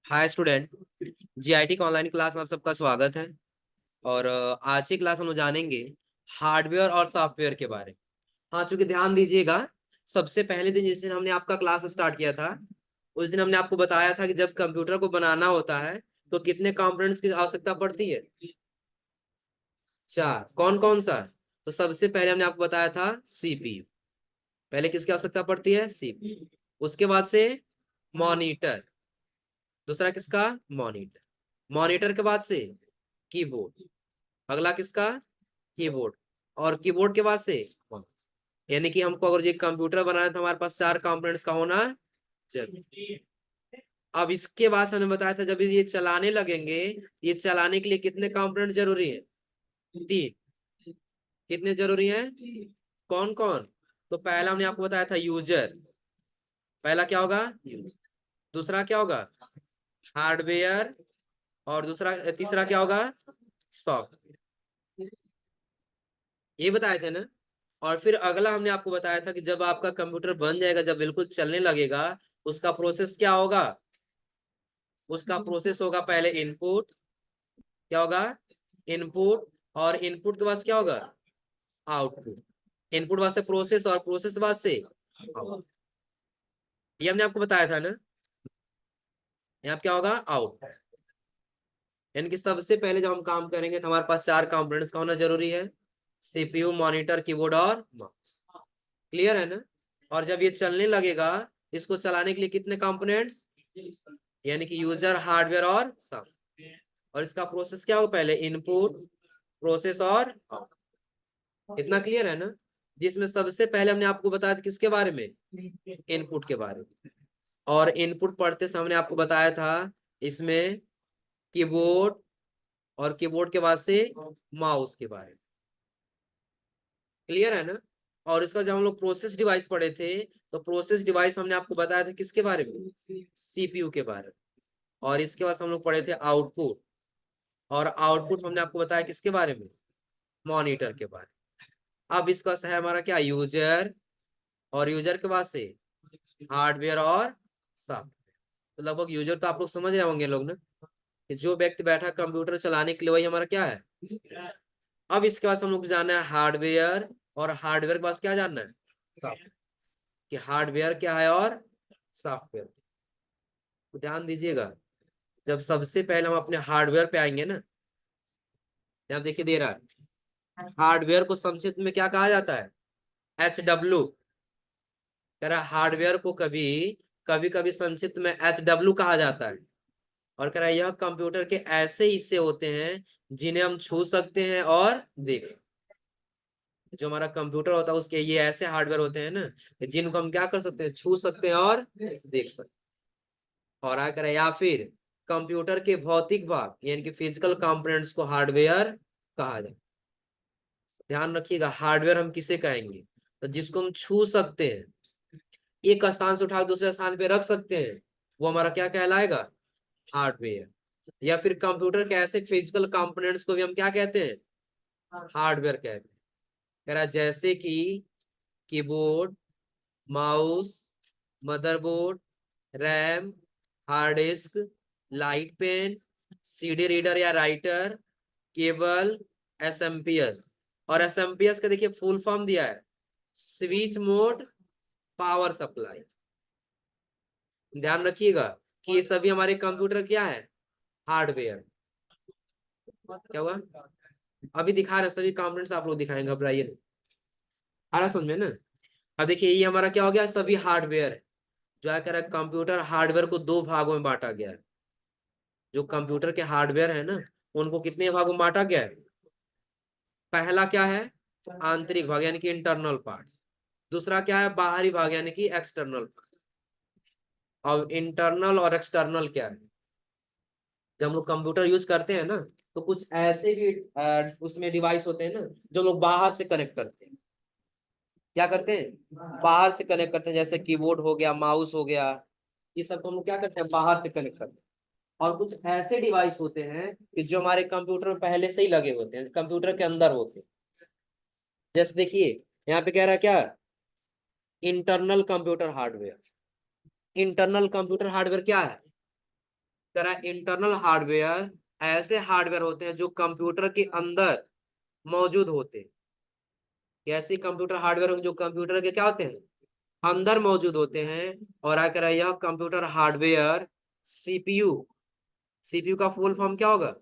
Hi student. GIT का online class में आप सबका स्वागत है। और आज की क्लास हम लोग जानेंगे हार्डवेयर और सॉफ्टवेयर के बारे में। हाँ, चूंकि ध्यान दीजिएगा, सबसे पहले दिन जिस दिन हमने आपका क्लास स्टार्ट किया था, उस दिन हमने आपको बताया था कि जब कंप्यूटर को बनाना होता है तो कितने कंपोनेंट्स की आवश्यकता पड़ती है। चार। कौन कौन सा? तो सबसे पहले हमने आपको बताया था सीपीयू। पहले किसकी आवश्यकता पड़ती है? सीपीयू। उसके बाद से मॉनिटर। दूसरा किसका? मॉनिटर। मॉनिटर के बाद से कीबोर्ड। अगला किसका? कीबोर्ड। और कीबोर्ड के बाद से माउस। यानी कि हमको अगर ये कंप्यूटर बनाना है तो हमारे पास चार कंपोनेंट्स का होना जरूरी। अब इसके बाद से हमने बताया था जब ये चलाने लगेंगे, ये चलाने के लिए कितने कंपोनेंट जरूरी है? तीन। कितने जरूरी हैं? कौन कौन? तो पहला हमने आपको बताया था यूजर। पहला क्या होगा? यूजर। दूसरा क्या होगा? हार्डवेयर। और दूसरा तीसरा क्या होगा? सॉफ्टवेयर। ये बताए थे ना। और फिर अगला हमने आपको बताया था कि जब आपका कंप्यूटर बन जाएगा, जब बिल्कुल चलने लगेगा, उसका प्रोसेस क्या होगा? उसका प्रोसेस होगा पहले इनपुट। क्या होगा? इनपुट। और इनपुट के बाद क्या होगा? आउटपुट। इनपुट बाद से प्रोसेस और प्रोसेस बाद से आउटपुट। ये हमने आपको बताया था ना। यहाँ क्या होगा? आउट। यानी कि सबसे पहले जब हम काम करेंगे तो हमारे पास चार कंपोनेंट्स का होना जरूरी है। सीपीयू, मॉनिटर, कीबोर्ड और माउस। क्लियर है ना? और जब ये चलने लगेगा, इसको चलाने के लिए कितने कंपोनेंट्स? यानी कि यूजर, हार्डवेयर और सॉफ्टवेयर। और इसका प्रोसेस क्या होगा? पहले इनपुट, प्रोसेस और आउटपुट। इतना क्लियर है ना? जिसमें सबसे पहले हमने आपको बताया था किसके बारे में? इनपुट के बारे में। और इनपुट पढ़ते समय हमने आपको बताया था इसमें कीबोर्ड, और कीबोर्ड के बाद से माउस के बारे में। क्लियर है ना? और इसका जब हम लोग प्रोसेस डिवाइस पढ़े थे, तो प्रोसेस डिवाइस हमने आपको बताया था किसके बारे में? सीपीयू के बारे में। और इसके बाद हम लोग पढ़े थे आउटपुट। और आउटपुट हमने आपको बताया किसके बारे में? मॉनिटर के बारे में। अब इसका है हमारा क्या? यूजर। और यूजर के बाद से हार्डवेयर और सॉफ्टवेयर। तो लगभग यूजर तो आप लोग समझ रहे होंगे लोग ना, कि जो व्यक्ति बैठा कंप्यूटर चलाने के लिए, वही हमारा क्या है? अब इसके बाद हम लोग जानना है हार्डवेयर। और हार्डवेयर के पास क्या जानना है? सॉफ्टवेयर। कि हार्डवेयर क्या है और सॉफ्टवेयर। तो ध्यान दीजिएगा, जब सबसे पहले हम अपने हार्डवेयर पे आएंगे ना, यहाँ देखिए दे रहा है हार्डवेयर को संक्षिप्त में क्या कहा जाता है? HW। कह रहा है हार्डवेयर को कभी कभी कभी संक्षिप्त में HW कहा जाता है। और कह रहा है यह कंप्यूटर के ऐसे हिस्से होते हैं जिन्हें हम छू सकते हैं और देख सकते हैं। जो हमारा कंप्यूटर होता है उसके ये ऐसे हार्डवेयर होते हैं ना, जिनको हम क्या कर सकते हैं? छू सकते हैं और देख सकते हैं। और आकर या फिर कंप्यूटर के भौतिक भाग यानी कि फिजिकल कंपोनेंट्स को हार्डवेयर कहा जाए। ध्यान रखिएगा, हार्डवेयर हम किसे कहेंगे? तो जिसको हम छू सकते हैं, एक स्थान से उठा दूसरे स्थान पे रख सकते हैं, वो हमारा क्या कहलाएगा? हार्डवेयर। या फिर कंप्यूटर के ऐसे फिजिकल कंपोनेंट्स को भी हम क्या कहते हैं? हार्डवेयर कहते हैं। कह रहा जैसे कि keyboard, mouse, motherboard, RAM, hard disk, light pen, CD reader या राइटर, केबल, एसएमपीएस। और एसएमपीएस का देखिए फुल फॉर्म दिया है, स्विच मोड पावर सप्लाई। ध्यान रखिएगा कि ये सभी हमारे कंप्यूटर क्या है? हार्डवेयर। क्या हुआ? अभी दिखा रहे सभी कंपोनेंट्स आप लोग दिखाएंगे, घबराइए नहीं। आ रहा समझ में ना? अब देखिए ये हमारा क्या हो गया? सभी हार्डवेयर है। जो है कह रहा है कंप्यूटर हार्डवेयर को दो भागों में बांटा गया है। जो कंप्यूटर के हार्डवेयर है ना, उनको कितने भागों में बांटा गया है? पहला क्या है? आंतरिक भाग यानी कि इंटरनल पार्ट्स। दूसरा क्या है? बाहरी भाग यानी कि एक्सटर्नल पार्ट। अब इंटरनल और एक्सटर्नल क्या है? जब हम लोग कंप्यूटर यूज करते हैं ना, तो कुछ ऐसे भी उसमें डिवाइस होते हैं ना, जो लोग बाहर से कनेक्ट करते हैं। क्या करते हैं? बाहर से कनेक्ट करते हैं, जैसे कीबोर्ड हो गया, माउस हो गया। ये सब को हम लोग क्या करते हैं? बाहर से कनेक्ट करते हैं। और कुछ ऐसे डिवाइस होते हैं कि जो हमारे कंप्यूटर में पहले से ही लगे होते हैं, कंप्यूटर के अंदर होते हैं। जैसे देखिए यहाँ पे कह रहा है क्या? Internal computer hardware. Internal computer hardware क्या है? तरह इंटरनल हार्डवेयर ऐसे हार्डवेयर होते हैं जो कंप्यूटर के अंदर मौजूद होते हैं। ऐसे कंप्यूटर हार्डवेयर जो कंप्यूटर के क्या होते हैं, अंदर मौजूद होते हैं। और आकर यह कंप्यूटर हार्डवेयर सीपीयू, सीपीयू का फुल फॉर्म क्या होगा,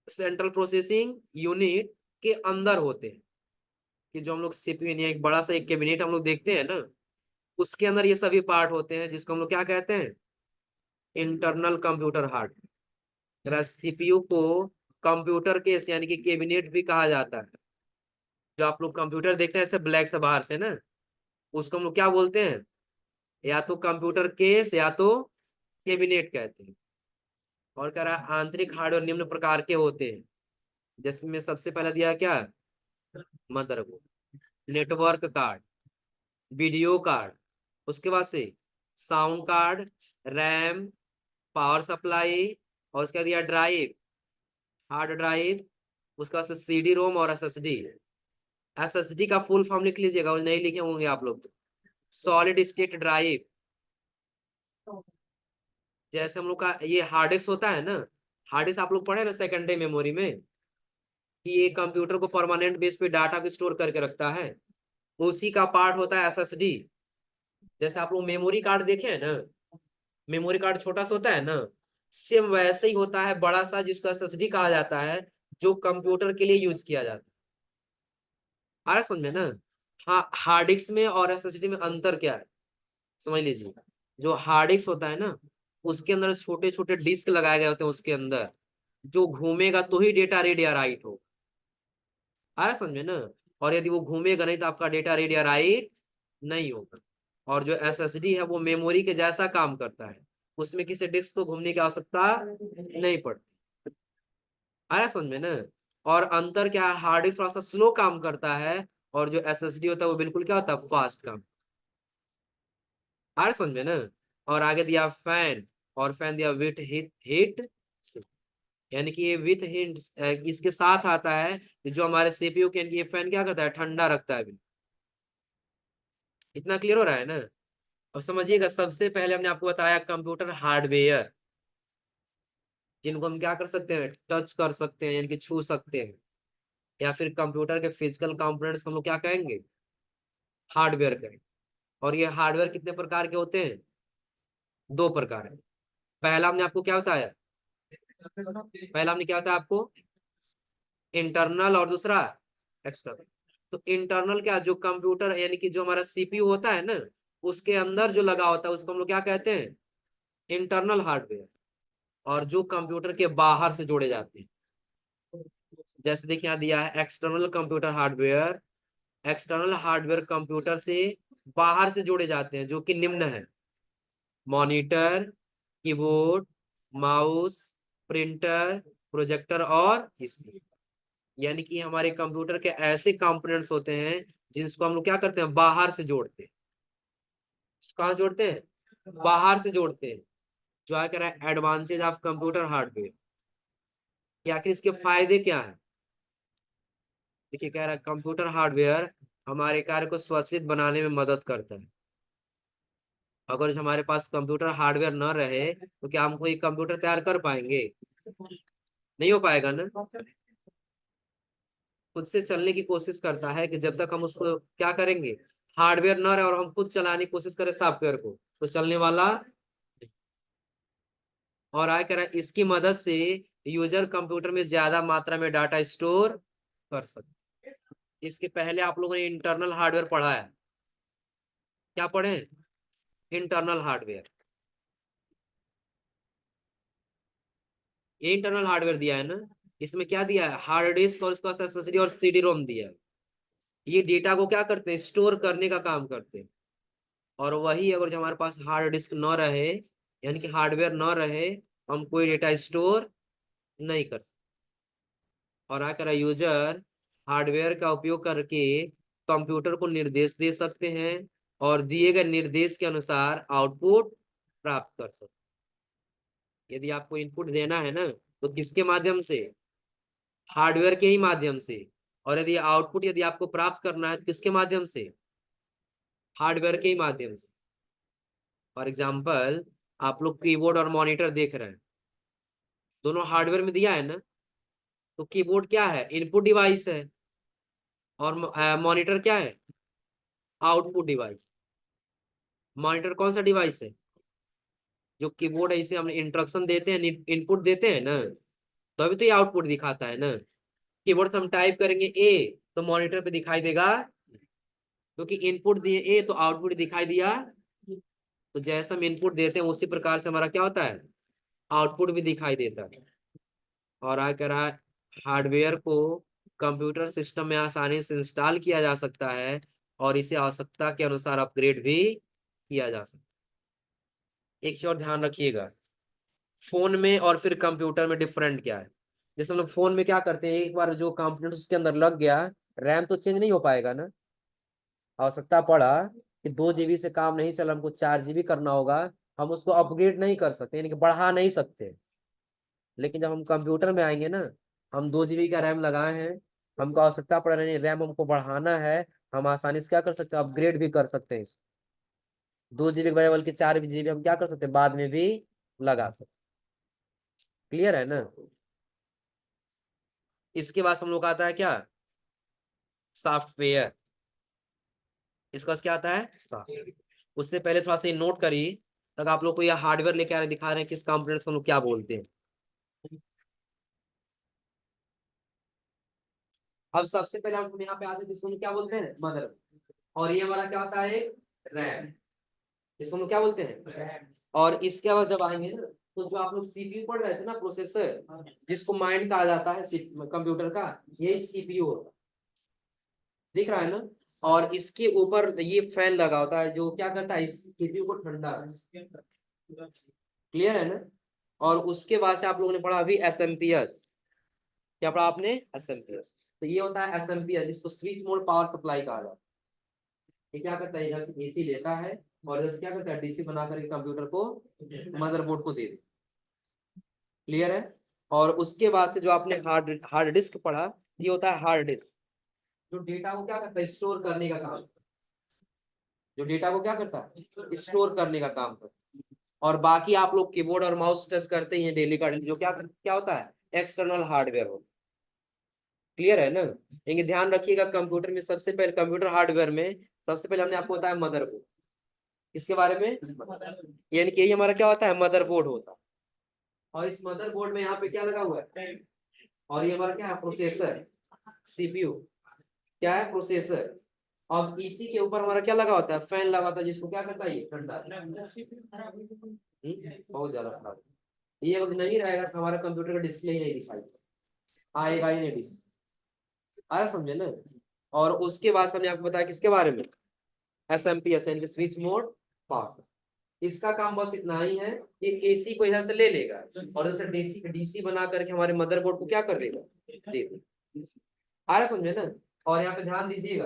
सेंट्रल प्रोसेसिंग यूनिट के अंदर होते हैं। कि जो हम लोग सीपीयू यानी एक बड़ा सा एक कैबिनेट हम लोग देखते हैं ना, उसके अंदर ये सभी पार्ट होते हैं जिसको हम लोग क्या कहते हैं, इंटरनल कंप्यूटर हार्डवेयर। सीपीयू को कंप्यूटर केस यानी कि कैबिनेट भी कहा जाता है। जो आप लोग कंप्यूटर देखते हैं ऐसे ब्लैक से बाहर से ना, उसको हम लोग क्या बोलते हैं, या तो कंप्यूटर केस या तो कैबिनेट कहते हैं। और कह रहा है आंतरिक हार्डवेयर निम्न प्रकार के होते हैं, जिसमें सबसे पहला दिया है क्या, motherboard, network card, video card, उसके बाद से sound card, RAM, power supply, और उसके बाद दिया ड्राइव, हार्ड ड्राइव, उसके बाद से सीडी रोम और एसएसडी। एसएसडी का फुल फॉर्म लिख लीजिएगा, वो नहीं लिखे होंगे आप लोग तो। Solid state drive. जैसे हम लोग का ये हार्ड डिस्क होता है ना, हार्ड डिस्क आप लोग पढ़े ना सेकेंडरी मेमोरी में, कि ये कंप्यूटर को परमानेंट बेस पे डाटा को स्टोर करके रखता है, उसी का पार्ट होता है एसएसडी। जैसे आप लोग मेमोरी कार्ड देखे हैं ना, मेमोरी कार्ड छोटा सा होता है ना, सेम वैसे ही होता है बड़ा सा, जिसको एसएसडी कहा जाता है, जो कंप्यूटर के लिए यूज किया जाता है। आ रहा है समझ में ना। हाँ, हार्ड डिस्क में और एसएसडी में अंतर क्या है, समझ लीजिए। जो हार्ड डिस्क होता है ना, उसके अंदर छोटे छोटे डिस्क लगाए गए होते हैं उसके अंदर, जो घूमेगा तो ही डेटा रीड या राइट हो। आ रहा है समझ में ना। और यदि वो घूमेगा नहीं तो आपका डेटा रीड या राइट नहीं होगा। और जो एसएसडी है वो मेमोरी के जैसा काम करता है, उसमें किसी डिस्क को घूमने की आवश्यकता नहीं पड़ती। आ रहा है समझ में ना। और अंतर क्या है, हार्ड डिस्क थोड़ा सा स्लो काम करता है, और जो एसएसडी होता है वो बिल्कुल क्या होता है, फास्ट काम। आ रहा है समझ में ना। और आगे दिया फैन, और फैन दिया विथ हीट हीट, यानी कि ये विथ हिंट इसके साथ आता है कि जो हमारे सीपीयू के ये फैन क्या करता है, ठंडा रखता है अभी। इतना क्लियर हो रहा है ना। अब समझिएगा, सबसे पहले हमने आपको बताया कंप्यूटर हार्डवेयर, जिनको हम क्या कर सकते हैं, टच कर सकते हैं यानी कि छू सकते हैं, या फिर कंप्यूटर के फिजिकल कंपोनेंट्स को हम लोग क्या कहेंगे, हार्डवेयर कहेंगे। और ये हार्डवेयर कितने प्रकार के होते हैं, दो प्रकार है। पहला हमने आपको क्या बताया, पहला हमने क्या बताया आपको, इंटरनल, और दूसरा एक्सटर्नल। तो इंटरनल क्या, जो कंप्यूटर यानी कि जो हमारा सीपीयू होता है ना, उसके अंदर जो लगा होता है उसको हम लोग क्या कहते हैं, इंटरनल हार्डवेयर। और जो कंप्यूटर के बाहर से जोड़े जाते हैं, जैसे देखिए यहाँ दिया है external computer hardware. External hardware computer से बाहर से जोड़े जाते हैं, जो कि निम्न है, monitor, keyboard, mouse, printer, projector और स्क्रीन। यानी कि हमारे कंप्यूटर के ऐसे कंपोनेंट्स होते हैं जिसको हम लोग क्या करते हैं, बाहर से जोड़ते हैं। कहाँ जोड़ते हैं, बाहर से जोड़ते हैं। जो है कह रहा है एडवांटेज ऑफ कंप्यूटर हार्डवेयर, कि आखिर इसके फायदे क्या है। देखिए कह रहा है कंप्यूटर हार्डवेयर हमारे कार्य को सुरक्षित बनाने में मदद करता है। अगर हमारे पास कंप्यूटर हार्डवेयर न रहे तो क्या हम कोई कंप्यूटर तैयार कर पाएंगे, नहीं हो पाएगा ना। खुद से चलने की कोशिश करता है, कि जब तक हम उसको क्या करेंगे, हार्डवेयर न रहे और हम खुद चलाने की कोशिश करें सॉफ्टवेयर को, तो चलने वाला। और आगे कह रहा है इसकी मदद से यूजर कंप्यूटर में ज्यादा मात्रा में डाटा स्टोर कर सकते हैं। इसके पहले आप लोगों ने इंटरनल हार्डवेयर पढ़ा है, क्या पढ़े, इंटरनल हार्डवेयर। ये इंटरनल हार्डवेयर दिया है ना, इसमें क्या दिया है, हार्ड डिस्क और उसका एसएसडी और सीडी रोम दिया है। ये डेटा को क्या करते हैं, स्टोर करने का काम करते हैं। और वही अगर जो हमारे पास हार्ड डिस्क न रहे, यानी कि हार्डवेयर न रहे, हम कोई डेटा स्टोर नहीं कर सकते। और आकर यूजर हार्डवेयर का उपयोग करके कंप्यूटर को निर्देश दे सकते हैं, और दिए गए निर्देश के अनुसार आउटपुट प्राप्त कर सकते हैं। यदि आपको इनपुट देना है ना, तो किसके माध्यम से, हार्डवेयर के ही माध्यम से। और यदि आउटपुट यदि आपको प्राप्त करना है तो किसके माध्यम से, हार्डवेयर के ही माध्यम से। फॉर एग्जाम्पल आप लोग कीबोर्ड और मॉनिटर देख रहे हैं, दोनों हार्डवेयर में दिया है ना। तो कीबोर्ड क्या है, इनपुट डिवाइस है, और मॉनिटर क्या है, आउटपुट डिवाइस। मॉनिटर कौन सा डिवाइस है, जो कीबोर्ड है, इसे हम इंस्ट्रक्शन देते हैं, इनपुट देते हैं ना, तो अभी तो ये आउटपुट दिखाता है ना। कीबोर्ड से हम टाइप करेंगे ए, तो मॉनिटर पे दिखाई देगा, क्योंकि इनपुट दिए ए तो आउटपुट दिखाई दिया। तो जैसे हम इनपुट देते हैं उसी प्रकार से हमारा क्या होता है, आउटपुट भी दिखाई देता है। और आ कह रहा है हार्डवेयर को कंप्यूटर सिस्टम में आसानी से इंस्टॉल किया जा सकता है, और इसे आवश्यकता के अनुसार अपग्रेड भी किया जा सकता है। एक चीज और ध्यान रखिएगा, फोन में और फिर कंप्यूटर में डिफरेंट क्या है। जैसे हम लोग फोन में क्या करते हैं, एक बार जो कंपोनेंट उसके अंदर लग गया, रैम तो चेंज नहीं हो पाएगा ना। आवश्यकता पड़ा कि 2 GB से काम नहीं चला, हमको 4 GB करना होगा, हम उसको अपग्रेड नहीं कर सकते, यानी कि बढ़ा नहीं सकते। लेकिन जब हम कंप्यूटर में आएंगे ना, हम 2 GB का रैम लगाए हैं, हमको आवश्यकता पड़ रही है रैम हमको बढ़ाना है, हम आसानी से क्या कर सकते हैं, अपग्रेड भी कर सकते हैं। 2 GB के बजाय बल्कि 4 GB हम क्या कर सकते हैं, बाद में भी लगा सकते। क्लियर है ना। इसके बाद हम लोग आता है क्या, सॉफ्टवेयर। इसका क्या आता है, सॉफ्टवेयर। उससे पहले थोड़ा सा नोट करिए, तक आप लोग को यह हार्डवेयर लेके आ रहे दिखा रहे हैं किस कंपोनेंट को हम लोग क्या बोलते हैं। अब सबसे पहले हम यहाँ पे आते हैं जिसको हम क्या बोलते हैं, मदर। और ये हमारा क्या होता है, रैम। इसको हम क्या बोलते हैं, रैम। और इसके बाद जब आएंगे ना, तो जो आप लोग सीपीयू पढ़ रहे थे ना, प्रोसेसर, जिसको माइंड कहा जाता है कंप्यूटर का, ये सीपीयू होता है, दिख रहा है ना। और इसके ऊपर ये फैन लगा होता है जो क्या करता है, इस सीपीयू को ठंडा। क्लियर है ना। और उसके बाद से आप लोगों ने पढ़ा अभी एसएमपीएस। क्या पढ़ा आपने, एसएमपीएस। तो ये होता है एसएमपीएस, जिसको स्विच मोड पावर सप्लाई कहा जाता है। ये क्या करता है, इधर से एसी लेता है, और इधर से क्या करता है, डीसी बना करके कंप्यूटर को, मदरबोर्ड को दे देता। क्लियर है। और उसके बाद से जो आपने हार्ड हार्ड डिस्क पढ़ा, ये होता है हार्ड डिस्क, जो डेटा को क्या करता है, स्टोर करने का काम, जो डेटा को क्या करता है, स्टोर करने का काम करता है। और बाकी आप लोग कीबोर्ड और माउस टच करते हैं डेली का डेली, जो क्या क्या होता है, एक्सटर्नल हार्डवेयर हो। क्लियर है ना। लेकिन ध्यान रखिएगा, कंप्यूटर में सबसे पहले, कंप्यूटर हार्डवेयर में सबसे पहले हमने आपको बताया मदरबोर्ड। इसके बारे में, यानी कि ये हमारा क्या होता है, मदरबोर्ड होता है। और इस मदरबोर्ड में यहाँ पे क्या लगा हुआ है, और ये हमारा क्या है, प्रोसेसर, सीपीयू। क्या है, प्रोसेसर। और इसी के ऊपर हमारा क्या लगा होता है, फैन लगा होता है, जिसको क्या करता है, ये ठंडा। बहुत ज्यादा खराब। ये अगर नहीं रहेगा तो हमारा कंप्यूटर का डिस्प्ले ही नहीं दिखाई, आएगा ही नहीं डिस्प्ले। आया समझे ना। और उसके बाद हमने आपको बताया किसके बारे में, एसएमपीएस यानी स्विच मोड पावर। इसका काम बस इतना ही है कि एसी को इधर से ले लेगा, और इधर से डीसी डीसी बना करके हमारे मदरबोर्ड को क्या कर देगा, दे देगा। आ रहा समझे ना। और यहाँ पे ध्यान दीजिएगा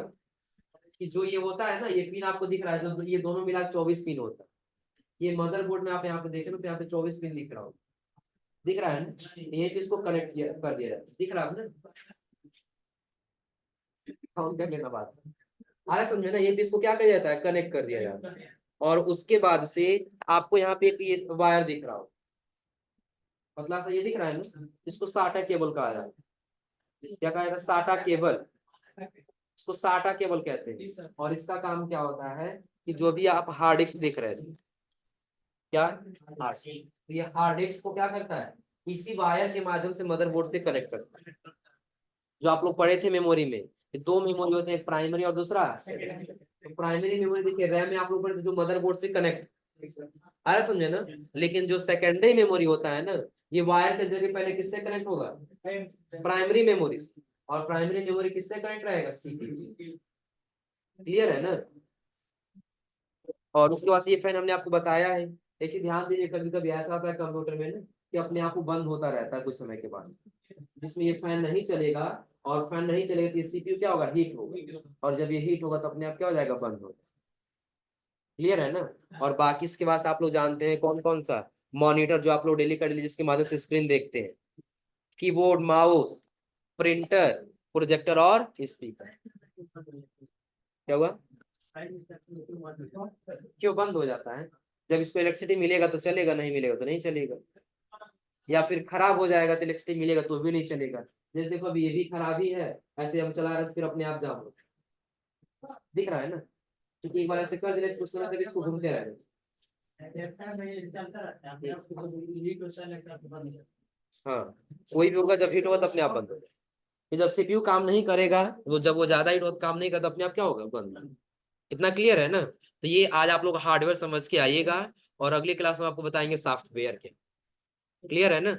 कि जो ये होता है ना, ये पिन आपको दिख रहा है, जो ये दोनों मिला 24 पिन होता है। ये मदरबोर्ड में आप यहाँ पे देख रहे हो, तो यहाँ पे 24 पिन दिख रहा हो, दिख रहा है ना। यही पे इसको कनेक्ट किया कर दिया जाए, दिख रहा है ना। काउंट कर लेना बात, आ रहा समझे ना। ये पे इसको क्या किया जाता है, कनेक्ट कर दिया जाता है। और उसके बाद से आपको यहाँ पे एक ये वायर दिख रहा हो, पतला सा ये दिख रहा है ना, इसको साटा केबल कहा जाता है। क्या कहा जाता है, साटा केबल। इसको साटा केबल कहते हैं। और इसका काम क्या होता है, कि जो भी आप हार्ड डिस्क देख रहे थे, क्या हार्ड, तो ये हार्ड डिस्क को क्या करता है, इसी वायर के माध्यम से मदरबोर्ड से कनेक्ट करता है। जो आप लोग पढ़े थे मेमोरी में, ये 2 मेमोरी होते हैं, प्राइमरी और दूसरा। तो प्राइमरी मेमोरी देखिए, रैम में आप लोग पढ़े थे, जो मदरबोर्ड से कनेक्ट, आया समझे ना। लेकिन जो सेकेंडरी मेमोरी होता है ना, ये वायर के जरिए पहले किससे कनेक्ट होगा, प्राइमरी मेमोरी से। और प्राइमरी मेमोरी किससे कनेक्ट रहेगा, सीपीयू। क्लियर है ना। और उसके बाद से ये फैन हमने आपको बताया है। एक चीज ध्यान दीजिए, कभी कभी ऐसा होता है कंप्यूटर में ना, कि अपने आप को बंद होता रहता है कुछ समय के बाद, जिसमें ये फैन नहीं चलेगा। और फैन नहीं चलेगा तो ये सीपीयू क्या होगा, हीट होगा। और जब ये हीट होगा तो अपने आप क्या हो जाएगा, बंद होगा। क्लियर है ना। और बाकी इसके बाद आप लोग जानते हैं कौन कौन सा, मॉनिटर जो आप लोग डेली का डेली जिसके माध्यम से स्क्रीन देखते हैं, कीबोर्ड, माउस, प्रिंटर, प्रोजेक्टर और स्पीकर। क्या हुआ, क्यों बंद हो जाता है, जब इसको इलेक्ट्रिसिटी मिलेगा तो चलेगा, नहीं मिलेगा तो नहीं चलेगा। या फिर खराब हो जाएगा तो इलेक्ट्रिसिटी मिलेगा तो भी नहीं चलेगा। जैसे देखो अभी ये भी खराब ही है, ऐसे हम चला रहे हैं फिर अपने आप जाम हो, दिख रहा है ना, क्योंकि एक बार ऐसे कर दिले कुछ समय तक इसको घूमते रहेगा। हाँ, कोई भी होगा जब हिट होगा तो अपने आप बंद होगा। फिर जब सीपीयू काम नहीं करेगा, वो जब वो ज्यादा हिट होगा काम नहीं करता, अपने आप क्या होगा, बंद। इतना क्लियर है ना? तो ये आज आप लोग हार्डवेयर समझ के आइएगा, और अगली क्लास में आपको बताएंगे सॉफ्टवेयर के। क्लियर है ना?